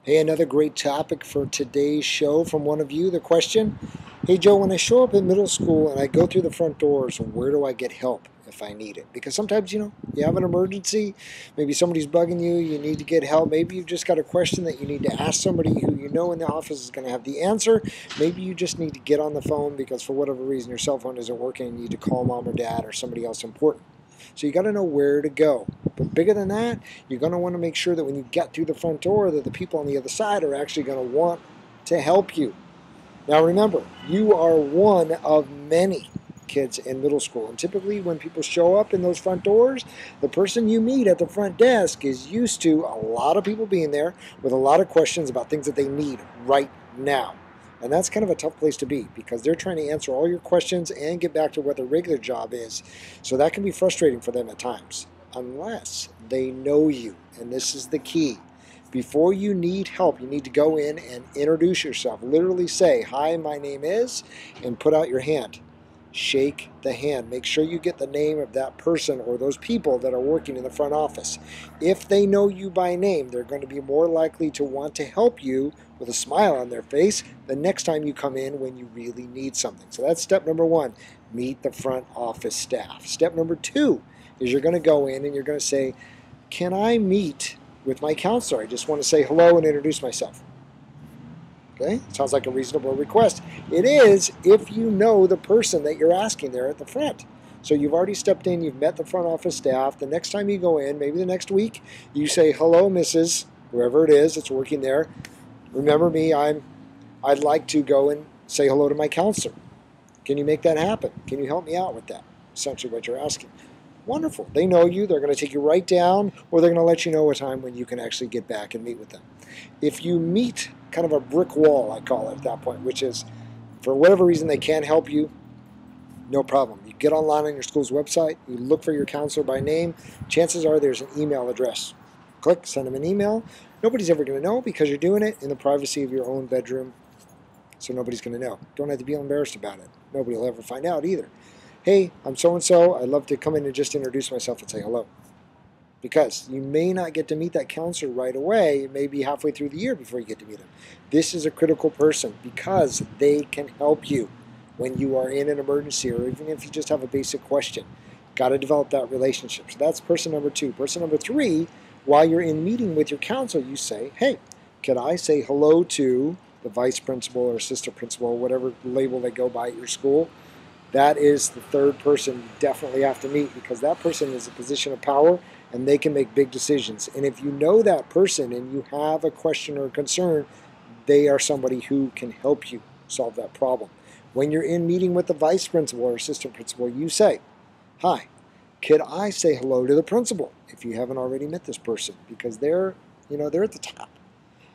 Hey, another great topic for today's show from one of you. The question, hey Joe, when I show up in middle school and I go through the front doors, where do I get help if I need it? Because sometimes, you have an emergency, maybe somebody's bugging you, you need to get help. Maybe you've just got a question that you need to ask somebody who you know in the office is going to have the answer. Maybe you just need to get on the phone because for whatever reason your cell phone isn't working and you need to call mom or dad or somebody else important. So you got to know where to go. But bigger than that, you're going to want to make sure that when you get through the front door that the people on the other side are actually going to want to help you. Now remember, you are one of many kids in middle school. And typically when people show up in those front doors, the person you meet at the front desk is used to a lot of people being there with a lot of questions about things that they need right now. And that's kind of a tough place to be because they're trying to answer all your questions and get back to what their regular job is. So that can be frustrating for them at times, unless they know you. And this is the key. Before you need help, you need to go in and introduce yourself. Literally say, hi, my name is, and put out your hand. Shake the hand. Make sure you get the name of that person or those people that are working in the front office. If they know you by name, they're going to be more likely to want to help you with a smile on their face the next time you come in when you really need something. So that's step number one. Meet the front office staff. Step number two is you're going to go in and you're going to say, can I meet with my counselor? I just want to say hello and introduce myself. Okay, sounds like a reasonable request. It is if you know the person that you're asking there at the front. So you've already stepped in, you've met the front office staff. The next time you go in, maybe the next week, you say, hello, Mrs. whoever it is that's working there. Remember me, I'd like to go and say hello to my counselor. Can you make that happen? Can you help me out with that? Essentially what you're asking. Wonderful. They know you. They're going to take you right down, or they're going to let you know a time when you can actually get back and meet with them. If you meet kind of a brick wall, I call it at that point, which is for whatever reason they can't help you, no problem. You get online on your school's website, you look for your counselor by name, chances are there's an email address. Click, send them an email. Nobody's ever going to know because you're doing it in the privacy of your own bedroom, so nobody's going to know. Don't have to be embarrassed about it. Nobody will ever find out either. Hey, I'm so-and-so. I'd love to come in and just introduce myself and say hello. Because you may not get to meet that counselor right away. It may be halfway through the year before you get to meet them. This is a critical person because they can help you when you are in an emergency or even if you just have a basic question. Got to develop that relationship. So that's person number two. Person number three, while you're in meeting with your counselor, you say, hey, can I say hello to the vice principal or assistant principal or whatever label they go by at your school? That is the third person you definitely have to meet because that person is a position of power and they can make big decisions. And if you know that person and you have a question or a concern, they are somebody who can help you solve that problem. When you're in meeting with the vice principal or assistant principal, you say, hi, could I say hello to the principal if you haven't already met this person? Because they're at the top.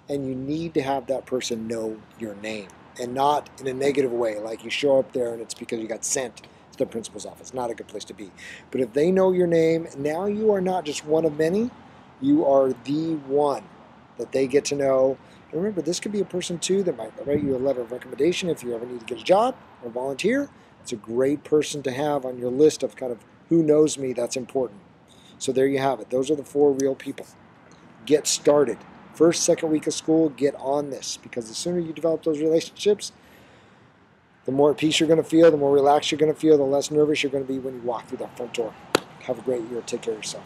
And you need to have that person know your name. And not in a negative way, like you show up there and it's because you got sent to the principal's office. Not a good place to be. But if they know your name, now you are not just one of many, you are the one that they get to know. And remember, this could be a person too that might write you a letter of recommendation if you ever need to get a job or volunteer. It's a great person to have on your list of kind of who knows me that's important. So there you have it. Those are the four real people. Get started. First, second week of school, get on this because the sooner you develop those relationships, the more at peace you're going to feel, the more relaxed you're going to feel, the less nervous you're going to be when you walk through that front door. Have a great year. Take care of yourself.